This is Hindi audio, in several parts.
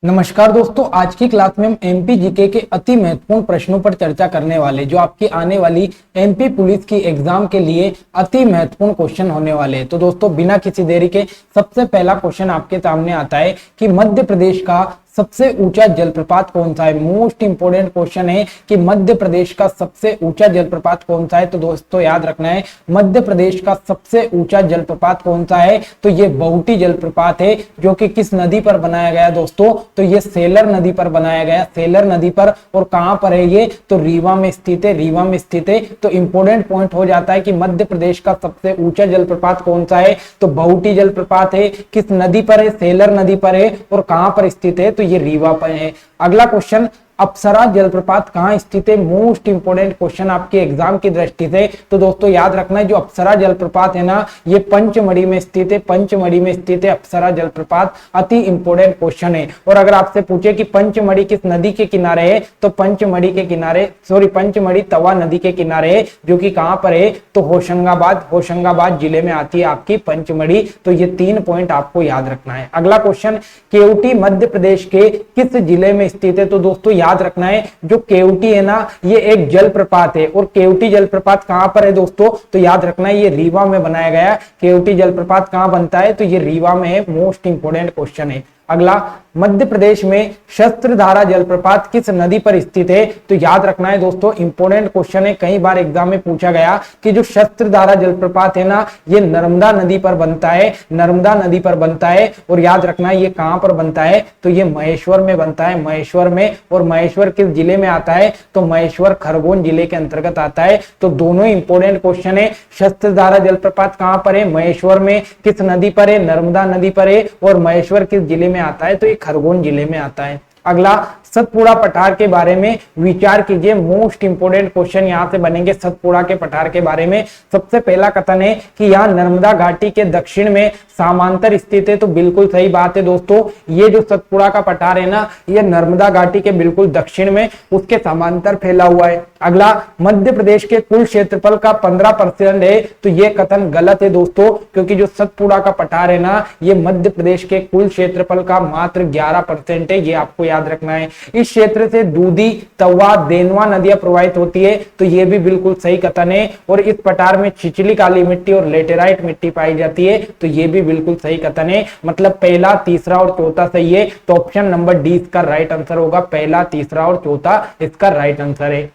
नमस्कार दोस्तों, आज की क्लास में हम एमपी जीके के अति महत्वपूर्ण प्रश्नों पर चर्चा करने वाले जो आपकी आने वाली एमपी पुलिस की एग्जाम के लिए अति महत्वपूर्ण क्वेश्चन होने वाले हैं। तो दोस्तों बिना किसी देरी के सबसे पहला क्वेश्चन आपके सामने आता है कि मध्य प्रदेश का सबसे ऊंचा जलप्रपात कौन सा है। मोस्ट इंपोर्टेंट क्वेश्चन है कि मध्य प्रदेश का सबसे ऊंचा जलप्रपात कौन सा है। तो दोस्तों याद रखना है, मध्य प्रदेश का सबसे ऊंचा जलप्रपात कौन सा है। तो ये बहुटी जलप्रपात है जो कि किस नदी पर बनाया गया दोस्तों, तो ये सेलर नदी पर बनाया गया, सेलर नदी पर। और कहां पर है ये, तो रीवा में स्थित है, रीवा में स्थित है। तो इंपोर्टेंट पॉइंट हो जाता है कि मध्य प्रदेश का सबसे ऊंचा जलप्रपात कौन सा है, तो बहुटी जलप्रपात है। किस नदी पर है, सेलर नदी पर है। और कहां पर स्थित है, तो ये रीवा पर है। अगला क्वेश्चन, अप्सरा जलप्रपात कहां स्थित है। मोस्ट इंपोर्टेंट क्वेश्चन आपके एग्जाम की दृष्टि से। तो दोस्तों याद रखना है, जो अप्सरा जलप्रपात है ना, ये पंचमढ़ी में स्थित है, पंचमढ़ी में स्थित है अप्सरा जलप्रपात। अति इंपोर्टेंट क्वेश्चन है। और अगर आपसे पूछे कि पंचमढ़ी किस नदी के किनारे है, तो पंचमढ़ी के किनारे, पंचमढ़ी तवा नदी के किनारे है, जो कि कहां पर है, तो होशंगाबाद जिले में आती है आपकी पंचमढ़ी। तो ये 3 पॉइंट आपको याद रखना है। अगला क्वेश्चन, केवटी मध्य प्रदेश के किस जिले में स्थित है। तो दोस्तों याद रखना है, जो केवटी है ना, ये एक जलप्रपात है। और केवटी जलप्रपात कहां पर है दोस्तों, तो याद रखना है, ये रीवा में बनाया गया। केवटी जलप्रपात कहां बनता है, तो ये रीवा में है। मोस्ट इंपोर्टेंट क्वेश्चन है। अगला, मध्य प्रदेश में शस्त्रधारा जलप्रपात किस नदी पर स्थित है। तो याद रखना है दोस्तों, इंपोर्टेंट क्वेश्चन है, कई बार एग्जाम में पूछा गया कि जो शस्त्रधारा जलप्रपात है ना, ये नर्मदा नदी पर बनता है, नर्मदा नदी पर बनता है। और याद रखना है, ये कहां पर बनता है, तो ये महेश्वर में बनता है, महेश्वर में। और महेश्वर किस जिले में आता है, तो महेश्वर खरगोन जिले के अंतर्गत आता है। तो दोनों इंपोर्टेंट क्वेश्चन है। शस्त्रधारा जलप्रपात कहां पर है, महेश्वर में। किस नदी पर है, नर्मदा नदी पर है। और महेश्वर किस जिले में आता है, तो ये खरगोन जिले में आता है। अगला, सतपुड़ा पठार के बारे में विचार कीजिए। मोस्ट इंपोर्टेंट क्वेश्चन यहां से बनेंगे सतपुड़ा के पठार के बारे में। सबसे पहला कथन है कि यहां नर्मदा घाटी के दक्षिण में समांतर स्थित है। तो बिल्कुल सही बात है दोस्तों, ये जो सतपुड़ा का पठार है ना, ये नर्मदा घाटी के बिल्कुल दक्षिण में उसके समांतर फैला हुआ है। अगला, मध्य प्रदेश के कुल क्षेत्रफल का 15% है। तो ये कथन गलत है दोस्तों, क्योंकि जो सतपुड़ा का पठार है ना, ये मध्य प्रदेश के कुल क्षेत्रफल का मात्र 11% है। ये आपको याद रखना है। इस क्षेत्र से दूधी, तवा, देनवा नदियां प्रवाहित होती है। तो ये भी बिल्कुल सही कथन है। और इस पठार में छिछली काली मिट्टी और लेटेराइट मिट्टी पाई जाती है। तो ये भी बिल्कुल सही कथन है। मतलब पहला, तीसरा और चौथा सही है। तो ऑप्शन नंबर डी इसका राइट आंसर होगा। पहला, तीसरा और चौथा इसका राइट आंसर है।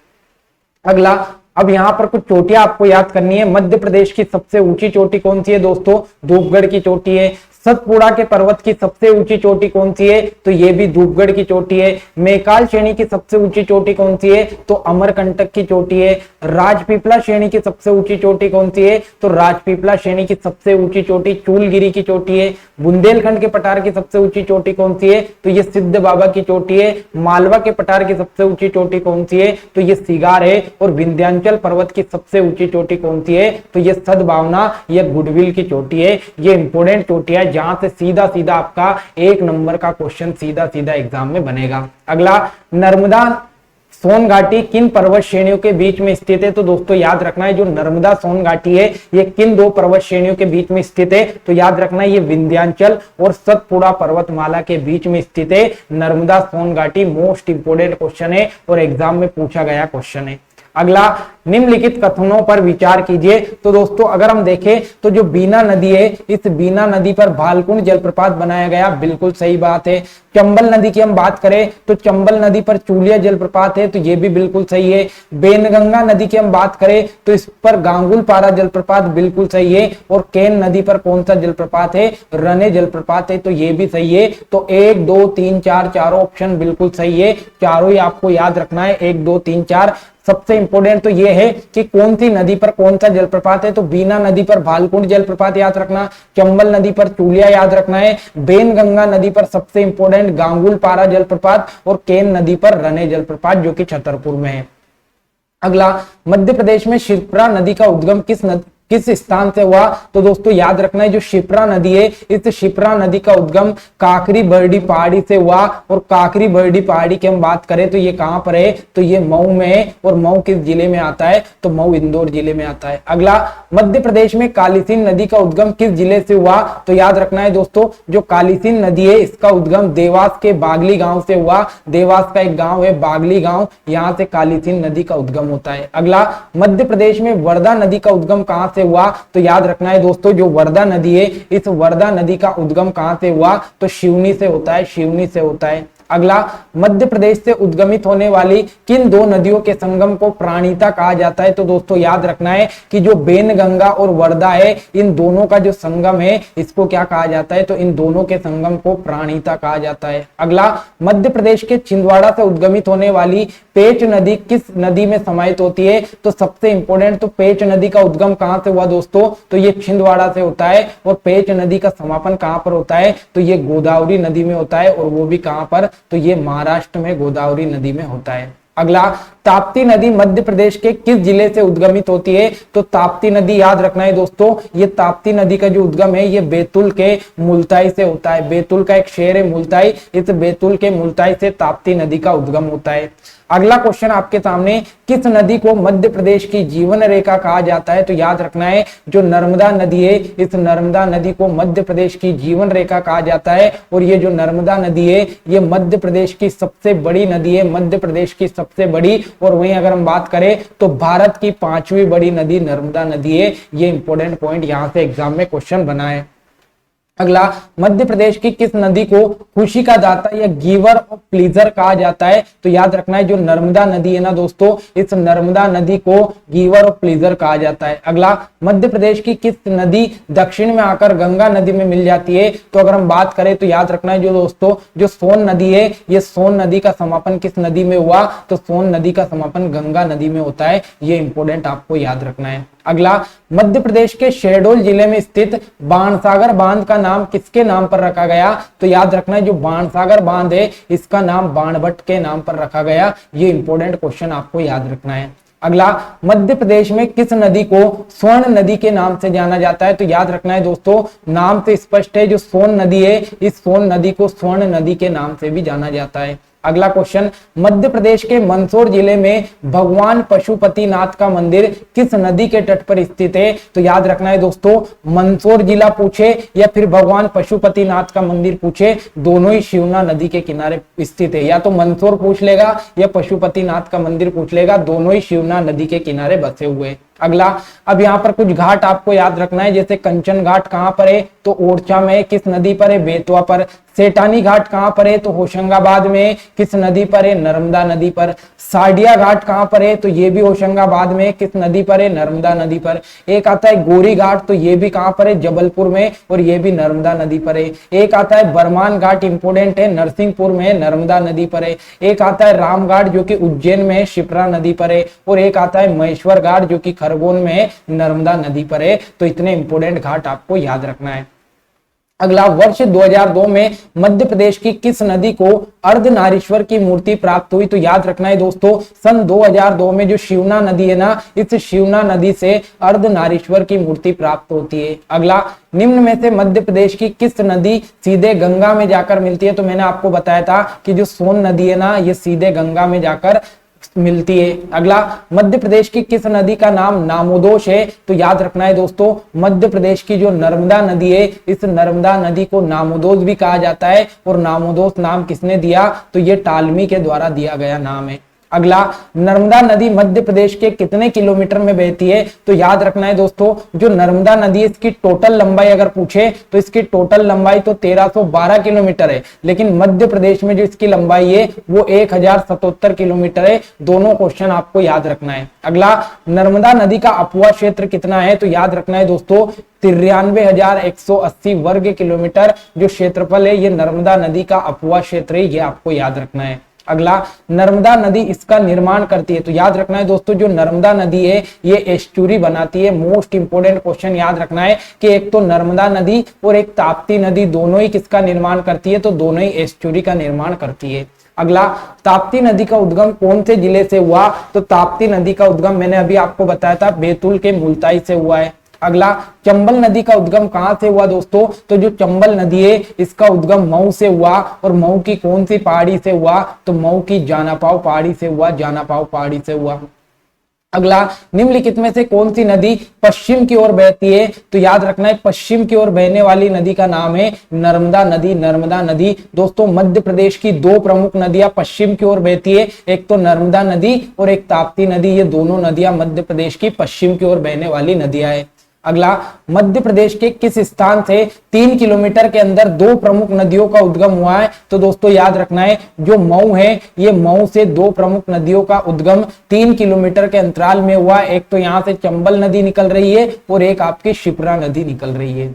अगला, अब यहां पर कुछ चोटियां आपको याद करनी है। मध्य प्रदेश की सबसे ऊंची चोटी कौन सी है दोस्तों, धूपगढ़ की चोटी है। सतपुड़ा के पर्वत की सबसे ऊंची चोटी कौन सी है, तो ये भी धूपगढ़ की चोटी है। मैकाल श्रेणी की सबसे ऊंची चोटी कौन सी है, तो अमरकंटक की चोटी है। राजपीपला श्रेणी की सबसे ऊंची चोटी कौन सी है, तो राजपीपला श्रेणी की सबसे ऊंची चोटी चूलगिरी की चोटी है। बुंदेलखंड के पठार की सबसे ऊंची चोटी कौन सी है, तो ये सिद्ध बाबा की चोटी है। मालवा के पठार की सबसे ऊंची चोटी कौन सी है, तो ये सिगार है। और विंध्याचल पर्वत की सबसे ऊंची चोटी कौन सी है, तो ये सद्भावना, ये गुडविल की चोटी है। ये इंपोर्टेंट चोटियां है, जहां से सीधा सीधा आपका 1 नंबर का क्वेश्चन सीधा सीधा एग्जाम में बनेगा। अगला, नर्मदा सोन घाटी किन पर्वत श्रेणियों के बीच में स्थित है। तो दोस्तों याद रखना है, जो नर्मदा सोन घाटी है, ये किन 2 पर्वत श्रेणियों के बीच में स्थित है। तो याद रखना है, ये विंध्याचल और सतपुड़ा पर्वतमाला के बीच में स्थित है नर्मदा सोन घाटी। मोस्ट इंपोर्टेंट क्वेश्चन है और एग्जाम में पूछा गया क्वेश्चन है। अगला, निम्नलिखित कथनों पर विचार कीजिए। तो दोस्तों अगर हम देखें, तो जो बीना नदी है, इस बीना नदी पर भालकुंड जलप्रपात बनाया गया। बिल्कुल सही बात है। चंबल नदी की हम बात करें, तो चंबल नदी पर चूलिया जलप्रपात है। तो ये भी बिल्कुल सही है। बेनगंगा नदी की हम बात करें, तो इस पर गांगुलपारा जलप्रपात बिल्कुल सही है। और केन नदी पर कौन सा जलप्रपात है, रने जलप्रपात है। तो ये भी सही है। तो 1, 2, 3, 4 चारों ऑप्शन बिल्कुल सही है। चारों ही आपको याद रखना है, 1, 2, 3, 4। सबसे इंपोर्टेंट तो ये है कि कौन सी नदी पर कौन सा जलप्रपात है। तो बीना नदी पर भालकुंड जलप्रपात याद रखना, चंबल नदी पर चूलिया याद रखना है, बेनगंगा नदी पर सबसे इंपोर्टेंट गांगुलपारा जलप्रपात, और केन नदी पर रने जलप्रपात जो कि छतरपुर में है। अगला, मध्य प्रदेश में शिप्रा नदी का उद्गम किस किस स्थान से हुआ? तो दोस्तों याद रखना है जो शिप्रा नदी है, इस शिप्रा नदी का उद्गम काकरी बरडी पहाड़ी से हुआ। और काकरी बरडी पहाड़ी की हम बात करें तो ये कहां पर है? तो ये मऊ में है। और मऊ किस जिले में आता है? तो मऊ इंदौर जिले में आता है। अगला, मध्य प्रदेश में कालीसिंध नदी का उद्गम किस जिले से हुआ? तो याद रखना है दोस्तों जो कालीसिंध नदी है इसका उद्गम देवास के बागली गांव से हुआ। देवास का एक गांव है बागली गांव, यहां से कालीसिंध नदी का उद्गम होता है। अगला, मध्य प्रदेश में वर्धा नदी का उद्गम कहां से हुआ? तो याद रखना है दोस्तों जो वर्धा नदी है, इस वर्धा नदी का उद्गम कहां से हुआ? तो शिवनी से होता है, शिवनी से होता है। अगला, मध्य प्रदेश से उद्गमित होने वाली किन दो नदियों के संगम को प्राणिता कहा जाता है? तो दोस्तों याद रखना है कि जो बेनगंगा और वर्धा है, इन दोनों का जो संगम है इसको क्या कहा जाता है? तो इन दोनों के संगम को प्राणिता कहा जाता है। अगला, मध्य प्रदेश के छिंदवाड़ा से उद्गमित होने वाली पेंच नदी किस नदी में समाहित होती है? तो सबसे इंपॉर्टेंट, तो पेंच नदी का उद्गम कहां से हुआ दोस्तों? तो ये छिंदवाड़ा से होता है। और पेंच नदी का समापन कहां पर होता है? तो ये गोदावरी नदी में होता है। और वो भी कहां पर? तो ये महाराष्ट्र में गोदावरी नदी में होता है। अगला, ताप्ती नदी मध्य प्रदेश के किस जिले से उद्गमित होती है? तो ताप्ती नदी याद रखना है दोस्तों, ये ताप्ती नदी का जो उद्गम है ये बैतूल के मुल्ताई से होता है। बैतूल का एक शहर है मुल्ताई, इस बैतूल के मुल्ताई से ताप्ती नदी का उद्गम होता है। अगला क्वेश्चन आपके सामने, किस नदी को मध्य प्रदेश की जीवन रेखा कहा जाता है? तो याद रखना है जो नर्मदा नदी है, इस नर्मदा नदी को मध्य प्रदेश की जीवन रेखा कहा जाता है। और ये जो नर्मदा नदी है ये मध्य प्रदेश की सबसे बड़ी नदी है, मध्य प्रदेश की सबसे बड़ी। और वहीं अगर हम बात करें तो भारत की 5वीं बड़ी नदी नर्मदा नदी है। ये इंपॉर्टेंट पॉइंट यहां से एग्जाम में क्वेश्चन बना है। अगला, मध्य प्रदेश की किस नदी को खुशी का दाता या गिवर ऑफ प्लीजर कहा जाता है? तो याद रखना है जो नर्मदा नदी है ना दोस्तों, इस नर्मदा नदी को गिवर ऑफ प्लीजर कहा जाता है। अगला, मध्य प्रदेश की किस नदी दक्षिण में आकर गंगा नदी में मिल जाती है? तो अगर हम बात करें तो याद रखना है जो दोस्तों जो सोन नदी है, ये सोन नदी का समापन किस नदी में हुआ? तो सोन नदी का समापन गंगा नदी में होता है। ये इंपॉर्टेंट आपको याद रखना है। अगला, मध्य प्रदेश के शहडोल जिले में स्थित बाणसागर बांध का नाम किसके नाम पर रखा गया? तो याद रखना है जो बाणसागर बांध है इसका नाम बाणभट्ट के नाम पर रखा गया। ये इंपॉर्टेंट क्वेश्चन आपको याद रखना है। अगला, मध्य प्रदेश में किस नदी को स्वर्ण नदी के नाम से जाना जाता है? तो याद रखना है दोस्तों नाम से स्पष्ट है, जो सोन नदी है इस सोन नदी को स्वर्ण नदी के नाम से भी जाना जाता है। अगला क्वेश्चन, मध्य प्रदेश के मंदसौर जिले में भगवान पशुपतिनाथ का मंदिर किस नदी के तट पर स्थित है? तो याद रखना है दोस्तों मंदसौर जिला पूछे या फिर भगवान पशुपतिनाथ का मंदिर पूछे, दोनों ही शिवना नदी के किनारे स्थित है। या तो मंदसौर पूछ लेगा या पशुपतिनाथ का मंदिर पूछ लेगा, दोनों ही शिवना नदी के किनारे बसे हुए। अगला, अब यहाँ पर कुछ घाट आपको याद रखना है, जैसे कंचन घाट कहां पर है? तो ओरछा में। किस नदी पर है? बेतवा पर। सेठानी घाट कहां पर है? तो होशंगाबाद में। किस नदी पर है? नर्मदा नदी पर। साडिया घाट कहां पर है? तो ये भी होशंगाबाद में। किस नदी पर है? नर्मदा नदी पर। एक आता है गोरी घाट, तो ये भी कहां पर है? जबलपुर में, और ये भी नर्मदा नदी पर है। एक आता है बरमान घाट, इंपोर्टेंट है, नरसिंहपुर में, नर्मदा नदी पर है। एक आता है राम घाट जो कि उज्जैन में, शिप्रा नदी पर है। और एक आता है महेश्वर घाट जो कि खरगोन में, नर्मदा नदी पर है। तो इतने इंपोर्टेंट घाट आपको याद रखना है। अगला, वर्ष 2002 में मध्य प्रदेश की किस नदी को अर्धनारीश्वर की मूर्ति प्राप्त हुई? तो याद रखना है दोस्तों सन 2002 में जो शिवना नदी है ना, इस शिवना नदी से अर्धनारीश्वर की मूर्ति प्राप्त होती है। अगला, निम्न में से मध्य प्रदेश की किस नदी सीधे गंगा में जाकर मिलती है? तो मैंने आपको बताया था कि जो सोन नदी है ना, ये सीधे गंगा में जाकर मिलती है। अगला, मध्य प्रदेश की किस नदी का नाम नामोदोष है? तो याद रखना है दोस्तों मध्य प्रदेश की जो नर्मदा नदी है, इस नर्मदा नदी को नामोदोष भी कहा जाता है। और नामोदोष नाम किसने दिया? तो ये टालमी के द्वारा दिया गया नाम है। अगला, नर्मदा नदी मध्य प्रदेश के कितने किलोमीटर में बहती है? तो याद रखना है दोस्तों जो नर्मदा नदी है इसकी टोटल लंबाई अगर पूछे तो इसकी टोटल लंबाई तो 1312 किलोमीटर है, लेकिन मध्य प्रदेश में जो इसकी लंबाई है वो 1077 किलोमीटर है। दोनों क्वेश्चन आपको याद रखना है। अगला, नर्मदा नदी का अपवा क्षेत्र कितना है? तो याद रखना है दोस्तों 93,180 वर्ग किलोमीटर जो क्षेत्रफल है ये नर्मदा नदी का अपवा क्षेत्र है, ये आपको याद रखना है। अगला, नर्मदा नदी इसका निर्माण करती है। तो याद रखना है दोस्तों जो नर्मदा नदी है ये एस्चुरी बनाती है। मोस्ट इंपोर्टेंट क्वेश्चन याद रखना है कि एक तो नर्मदा नदी और एक ताप्ती नदी दोनों ही किसका निर्माण करती है? तो दोनों ही एस्चुरी का निर्माण करती है। अगला, ताप्ती नदी का उद्गम कौन से जिले से हुआ? तो ताप्ती नदी का उद्गम मैंने अभी आपको बताया था बैतूल के मुल्ताई से हुआ है। अगला, चंबल नदी का उद्गम कहां से हुआ दोस्तों? तो जो चंबल नदी है इसका उद्गम मऊ से हुआ, और मऊ की कौन सी पहाड़ी से हुआ? तो मऊ की जानापाव पहाड़ी से हुआ, जानापाव पहाड़ी से हुआ। अगला, निम्नलिखित में से कौन सी नदी पश्चिम की ओर बहती है? तो याद रखना है, पश्चिम की ओर बहने वाली नदी का नाम है नर्मदा नदी। नर्मदा नदी दोस्तों मध्य प्रदेश की दो प्रमुख नदियां पश्चिम की ओर बहती है, एक तो नर्मदा नदी और एक ताप्ती नदी। ये दोनों नदियां मध्य प्रदेश की पश्चिम की ओर बहने वाली नदियां है। अगला, मध्य प्रदेश के किस स्थान से 3 किलोमीटर के अंदर दो प्रमुख नदियों का उद्गम हुआ है? तो दोस्तों याद रखना है, जो मऊ है ये मऊ से दो प्रमुख नदियों का उद्गम 3 किलोमीटर के अंतराल में हुआ। एक तो यहां से चंबल नदी निकल रही है और एक आपकी शिप्रा नदी निकल रही है।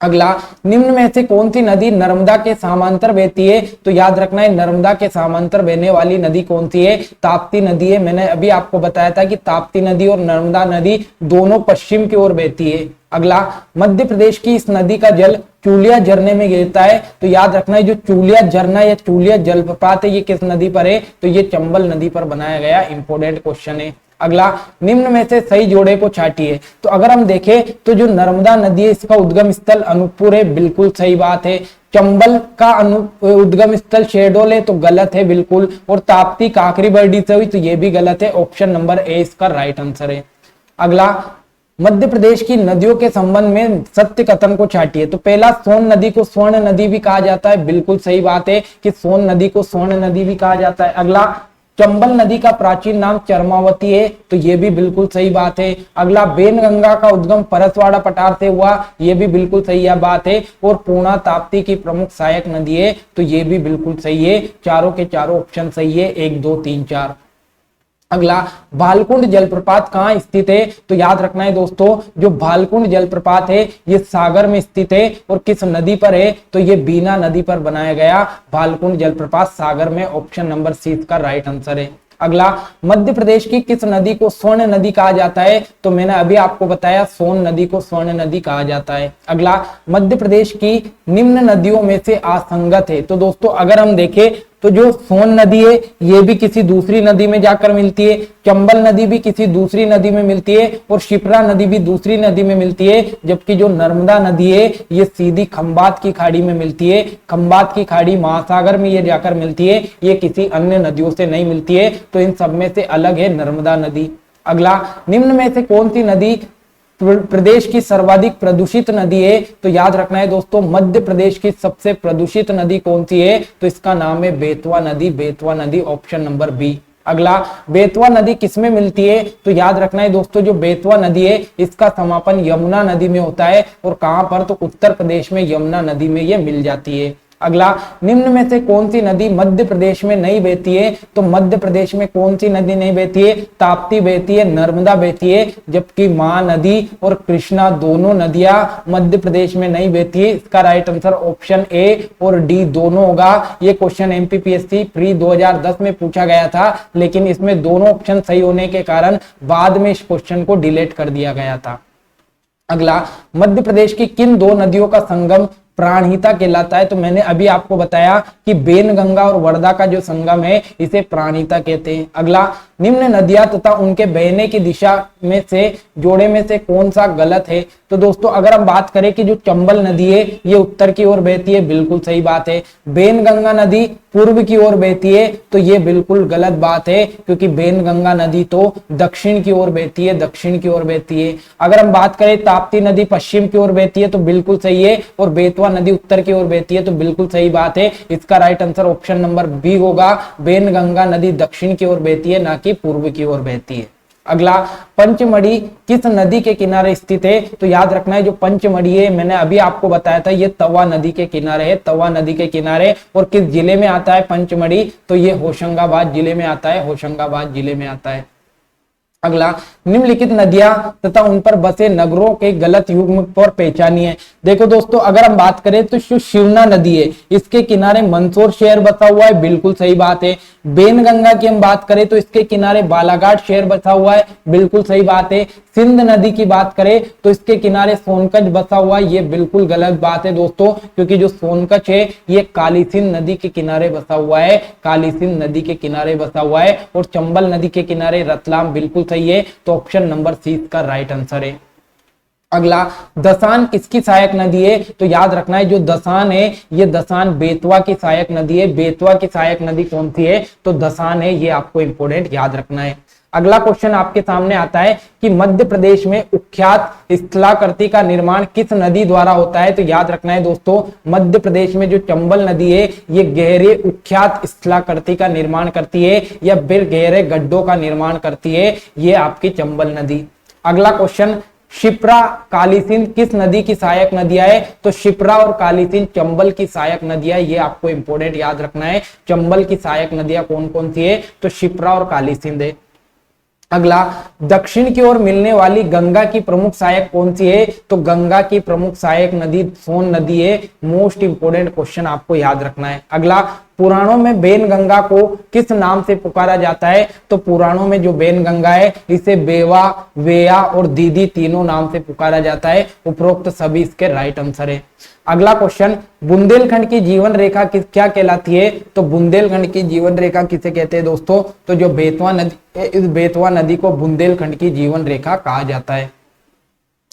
अगला, निम्न में से कौन सी नदी नर्मदा के समांतर बहती है? तो याद रखना है, नर्मदा के समांतर बहने वाली नदी कौन सी है? ताप्ती नदी है। मैंने अभी आपको बताया था कि ताप्ती नदी और नर्मदा नदी दोनों पश्चिम की ओर बहती है। अगला, मध्य प्रदेश की इस नदी का जल चूलिया झरने में गिरता है। तो याद रखना है, जो चूलिया झरना या चूलिया जलप्रपात है ये किस नदी पर है? तो ये चंबल नदी पर बनाया गया इंपोर्टेंट क्वेश्चन है। अगला, निम्न में से सही जोड़े को छाटिए। तो अगर हम देखें तो जो नर्मदा नदी है इसका उद्गम स्थल अनूपपुर है, बिल्कुल सही बात है। चंबल का उद्गम स्थल शेहडोल है, तो गलत है बिल्कुल। और ताप्ती काकरीबरडी से हुई, तो ये भी गलत है। ऑप्शन नंबर ए इसका राइट आंसर है। अगला, मध्य प्रदेश की नदियों के संबंध में सत्य कथन को छाटिए। तो पहला, सोन नदी को स्वर्ण नदी भी कहा जाता है, बिल्कुल सही बात है कि सोन नदी को स्वर्ण नदी भी कहा जाता है। अगला, चंबल नदी का प्राचीन नाम चरमावती है, तो ये भी बिल्कुल सही बात है। अगला, बेनगंगा का उद्गम परसवाड़ा पठार से हुआ, ये भी बिल्कुल सही बात है। और पूर्णा ताप्ती की प्रमुख सहायक नदी है, तो ये भी बिल्कुल सही है। चारों के चारों ऑप्शन सही है, 1 2 3 4। अगला, भालकुंड जलप्रपात कहाँ स्थित है? तो याद रखना है दोस्तों, जो भालकुंड जलप्रपात है ये सागर में स्थित है। और किस नदी पर है? तो ये बीना नदी पर बनाया गया भालकुंड जलप्रपात सागर में। ऑप्शन नंबर सी इसका राइट आंसर है। अगला, मध्य प्रदेश की किस नदी को स्वर्ण नदी कहा जाता है? तो मैंने अभी आपको बताया, सोन नदी को स्वर्ण नदी कहा जाता है। अगला, मध्य प्रदेश की निम्न नदियों में से असंगत है। तो दोस्तों अगर हम देखें तो जो सोन नदी है ये भी किसी दूसरी नदी में जाकर मिलती है, चंबल नदी भी किसी दूसरी नदी में मिलती है, और शिप्रा नदी भी दूसरी नदी में मिलती है। जबकि जो नर्मदा नदी है ये सीधी खंबात की खाड़ी में मिलती है। खंबात की खाड़ी महासागर में ये जाकर मिलती है, ये किसी अन्य नदियों से नहीं मिलती है। तो इन सब में से अलग है नर्मदा नदी। अगला, निम्न में से कौन सी नदी प्रदेश की सर्वाधिक प्रदूषित नदी है? तो याद रखना है दोस्तों, मध्य प्रदेश की सबसे प्रदूषित नदी कौन सी है? तो इसका नाम है बेतवा नदी। बेतवा नदी, ऑप्शन नंबर बी। अगला, बेतवा नदी किसमें मिलती है? तो याद रखना है दोस्तों, जो बेतवा नदी है इसका समापन यमुना नदी में होता है। और कहां पर? तो उत्तर प्रदेश में यमुना नदी में ये मिल जाती है। अगला, निम्न में से कौन सी नदी मध्य प्रदेश में नहीं बहती है? तो मध्य प्रदेश में कौन सी नदी नहीं बहती है? ताप्ती बहती है, नर्मदा बहती है। जबकि महानदी और कृष्णा दोनों नदियां मध्य प्रदेश में नहीं बहती है। इसका राइट आंसर ऑप्शन ए और डी दोनों होगा। ये क्वेश्चन एमपीपीएससी प्री 2010 में पूछा गया था, लेकिन इसमें दोनों ऑप्शन सही होने के कारण बाद में इस क्वेश्चन को डिलीट कर दिया गया था। अगला, मध्य प्रदेश की किन दो नदियों का संगम प्राणहिता कहलाता है? तो मैंने अभी आपको बताया कि बेनगंगा और वर्धा का जो संगम है इसे प्राणहिता कहते हैं। अगला, निम्न नदियां तथा उनके बहने की दिशा में से जोड़े में से कौन सा गलत है? तो दोस्तों अगर हम बात करें कि जो चंबल नदी है ये उत्तर की ओर बहती है, बिल्कुल सही बात है। बेनगंगा नदी पूर्व की ओर बहती है, तो ये बिल्कुल गलत बात है, क्योंकि बेनगंगा नदी तो दक्षिण की ओर बहती है, दक्षिण की ओर बहती है। अगर हम बात करें ताप्ती नदी पश्चिम की ओर बहती है, तो बिल्कुल सही है। और बेतवा नदी उत्तर की ओर बहती है, तो बिल्कुल सही बात है। इसका right answer option number B होगा। बेनगंगा नदी दक्षिण की ओर बहती है, ना कि पूर्व की ओर बहती है। अगला, पंचमढ़ी किस नदी के किनारे स्थित है? तो याद रखना है, जो पंचमढ़ी है मैंने अभी आपको बताया था ये तवा नदी के किनारे है, तवा नदी के किनारे। और किस जिले में आता है पंचमढ़ी? तो ये होशंगाबाद जिले में आता है, होशंगाबाद जिले में आता है। अगला, निम्नलिखित नदियां तथा उन पर बसे नगरों के गलत युग्म पर पहचानिए। देखो दोस्तों अगर हम बात करें तो जो शिवना नदी है इसके किनारे मंदसौर शहर बसा हुआ है, बिल्कुल सही बात है। बेनगंगा की हम बात करें तो इसके किनारे बालाघाट शहर बसा हुआ है, बिल्कुल सही बात है। सिंध नदी की बात करें तो इसके किनारे सोनकच्छ बसा हुआ है, ये बिल्कुल गलत बात है दोस्तों, क्योंकि जो सोनकच्छ है ये काली सिंध नदी के किनारे बसा हुआ है, काली सिंध नदी के किनारे बसा हुआ है। और चंबल नदी के किनारे रतलाम, बिल्कुल सही है। तो ऑप्शन नंबर सी इसका राइट आंसर है। अगला, दसान किसकी सहायक नदी है? तो याद रखना है जो दसान है ये दसान बेतवा की सहायक नदी है। बेतवा की सहायक नदी कौन सी है? तो दसान है। ये आपको इंपोर्टेंट याद रखना है। अगला क्वेश्चन आपके सामने आता है कि मध्य प्रदेश में कुख्यात स्थलाकृति का निर्माण किस नदी द्वारा होता है? तो याद रखना है दोस्तों, मध्य प्रदेश में जो चंबल नदी है ये गहरे कुख्यात स्थलाकृति का निर्माण करती है या फिर गहरे गड्ढों का निर्माण करती है, ये आपकी चंबल नदी। अगला क्वेश्चन, शिप्रा काली सिंध किस नदी की सहायक नदियां है? तो शिप्रा और काली सिंध चंबल की सहायक नदियां, ये आपको इंपोर्टेंट याद रखना है। चंबल की सहायक नदियां कौन कौन सी है? तो शिप्रा और काली सिंध है। अगला, दक्षिण की ओर मिलने वाली गंगा की प्रमुख सहायक कौन सी है? तो गंगा की प्रमुख सहायक नदी सोन नदी है। मोस्ट इंपोर्टेंट क्वेश्चन आपको याद रखना है। अगला, पुराणों में बेन गंगा को किस नाम से पुकारा जाता है? तो पुराणों में जो बेन गंगा है इसे बेवा, वेया और दीदी तीनों नाम से पुकारा जाता है। उपरोक्त सभी इसके राइट आंसर है। अगला क्वेश्चन, बुंदेलखंड की जीवन रेखा क्या कहलाती है? तो बुंदेलखंड की जीवन रेखा किसे कहते हैं दोस्तों? तो जो बेतवा नदी है, इस बेतवा नदी को बुंदेलखंड की जीवन रेखा कहा जाता है।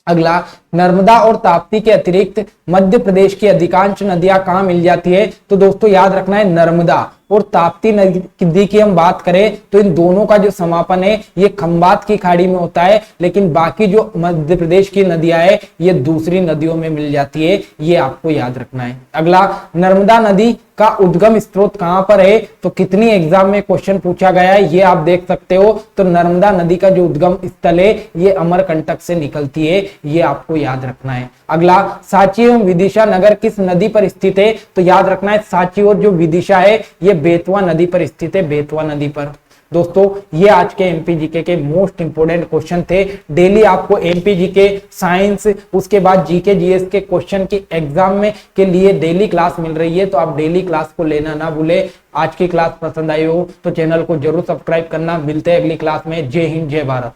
अगला, नर्मदा और ताप्ती के अतिरिक्त मध्य प्रदेश की अधिकांश नदियां कहां मिल जाती है? तो दोस्तों याद रखना है, नर्मदा और ताप्ती नदी की हम बात करें तो इन दोनों का जो समापन है ये खंबात की खाड़ी में होता है, लेकिन बाकी जो मध्य प्रदेश की नदियां है ये दूसरी नदियों में मिल जाती है, ये आपको याद रखना है। अगला, नर्मदा नदी का उद्गम स्रोत कहां पर है? तो कितनी एग्जाम में क्वेश्चन पूछा गया है ये आप देख सकते हो। तो नर्मदा नदी का जो उद्गम स्थल है ये अमरकंटक से निकलती है, ये आपको याद रखना है। अगला, सांची एवं विदिशा नगर किस नदी पर स्थित है? तो याद रखना है, सांची और जो विदिशा है ये बेतवा नदी पर स्थित है, बेतवा नदी पर। दोस्तों ये आज के एमपीजीके के मोस्ट इंपोर्टेंट क्वेश्चन थे। डेली आपको एमपीजीके, साइंस, उसके बाद जीके जीएस के क्वेश्चन की एग्जाम में के लिए डेली क्लास मिल रही है, तो आप डेली क्लास को लेना ना भूले। आज की क्लास पसंद आई हो तो चैनल को जरूर सब्सक्राइब करना। मिलते हैं अगली क्लास में। जय हिंद, जय भारत।